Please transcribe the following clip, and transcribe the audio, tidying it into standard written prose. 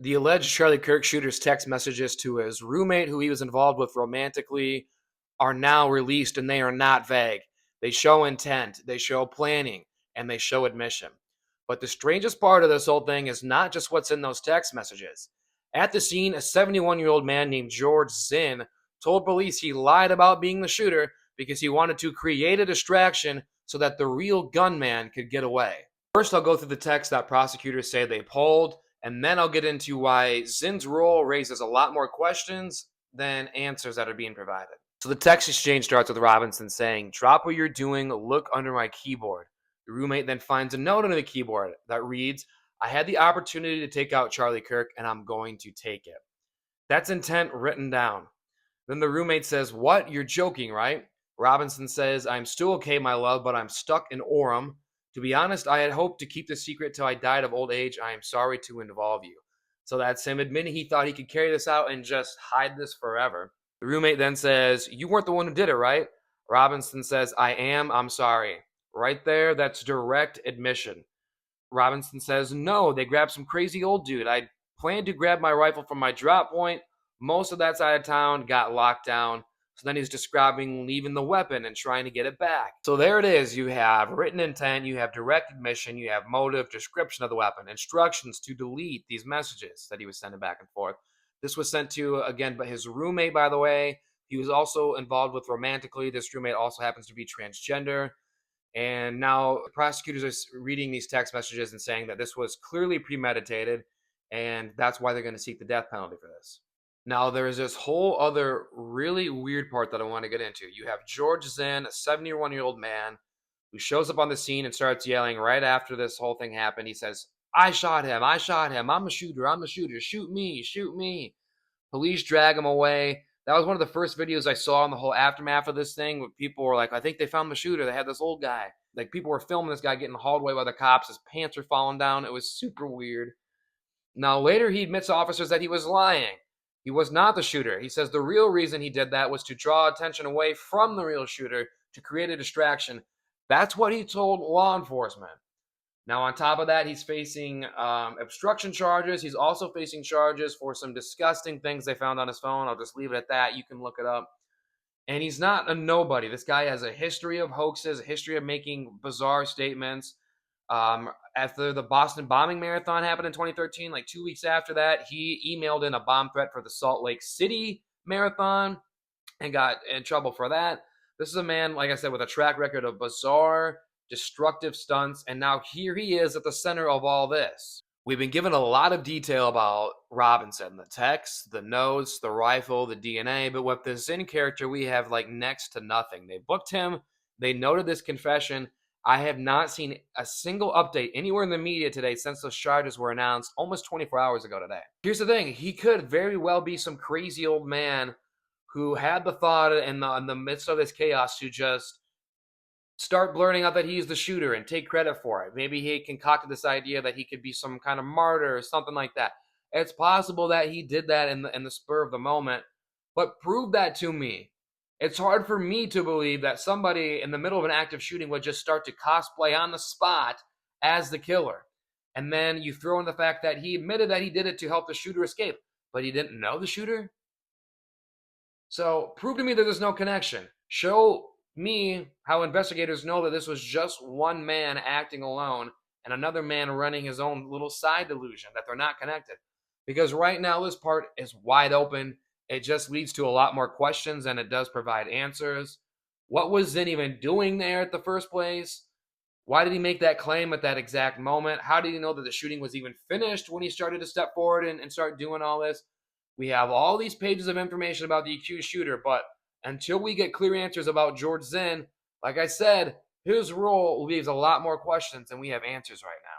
The alleged Charlie Kirk shooter's text messages to his roommate, who he was involved with romantically, are now released and they are not vague. They show intent, they show planning, and they show admission. But the strangest part of this whole thing is not just what's in those text messages. At the scene, a 71-year-old man named George Zinn told police he lied about being the shooter because he wanted to create a distraction so that the real gunman could get away. First, I'll go through the text that prosecutors say they pulled, and then I'll get into why Zinn's role raises a lot more questions than answers that are being provided. So the text exchange starts with Robinson saying, "Drop what you're doing, look under my keyboard." The roommate then finds a note under the keyboard that reads, "I had the opportunity to take out Charlie Kirk, and I'm going to take it." That's intent written down. Then the roommate says, "What? You're joking, right?" Robinson says, "I'm still okay, my love, but I'm stuck in Orem. To be honest, I had hoped to keep the secret till I died of old age. I am sorry to involve you." So that's him admitting he thought he could carry this out and just hide this forever. The roommate then says, "You weren't the one who did it, right?" Robinson says, "I am. I'm sorry." Right there, that's direct admission. Robinson says, "No, they grabbed some crazy old dude. I planned to grab my rifle from my drop point. Most of that side of town got locked down." So then he's describing leaving the weapon and trying to get it back. So there it is. You have written intent, you have direct admission, you have motive, description of the weapon, instructions to delete these messages that he was sending back and forth. This was sent to, again, but his roommate, by the way. He was also involved with romantically. This roommate also happens to be transgender. And now prosecutors are reading these text messages and saying that this was clearly premeditated, and that's why they're going to seek the death penalty for this. Now, there is this whole other really weird part that I want to get into. You have George Zinn, a 71-year-old man, who shows up on the scene and starts yelling right after this whole thing happened. He says, "I shot him. I shot him. I'm a shooter. I'm a shooter. Shoot me. Shoot me." Police drag him away. That was one of the first videos I saw in the whole aftermath of this thing, where people were like, "I think they found the shooter. They had this old guy." Like, people were filming this guy getting hauled away by the cops. His pants are falling down. It was super weird. Now, later, he admits to officers that he was lying. He was not the shooter. He says the real reason he did that was to draw attention away from the real shooter, to create a distraction. That's what he told law enforcement. Now, on top of that, he's facing obstruction charges. He's also facing charges for some disgusting things they found on his phone. I'll just leave it at that. You can look it up. And he's not a nobody. This guy has a history of hoaxes, a history of making bizarre statements. After the Boston bombing marathon happened in 2013, like 2 weeks after that, he emailed in a bomb threat for the Salt Lake City marathon and got in trouble for that. This is a man, like I said, with a track record of bizarre, destructive stunts, and now here he is at the center of all this. We've been given a lot of detail about Robinson, the text, the notes, the rifle, the DNA, but with the Zinn character, we have like next to nothing. They booked him, they noted this confession. I have not seen a single update anywhere in the media today since those charges were announced almost 24 hours ago today. Here's the thing, he could very well be some crazy old man who had the thought in the midst of this chaos to just start blurting out that he's the shooter and take credit for it. Maybe he concocted this idea that he could be some kind of martyr or something like that. It's possible that he did that in the spur of the moment, but prove that to me. It's hard for me to believe that somebody in the middle of an active shooting would just start to cosplay on the spot as the killer. And then you throw in the fact that he admitted that he did it to help the shooter escape, but he didn't know the shooter. So prove to me that there's no connection. Show me how investigators know that this was just one man acting alone and another man running his own little side delusion, that they're not connected. Because right now this part is wide open. It just leads to a lot more questions than it does provide answers. What was Zinn even doing there at the first place? Why did he make that claim at that exact moment? How did he know that the shooting was even finished when he started to step forward and start doing all this? We have all these pages of information about the accused shooter, but until we get clear answers about George Zinn, like I said, his role leaves a lot more questions than we have answers right now.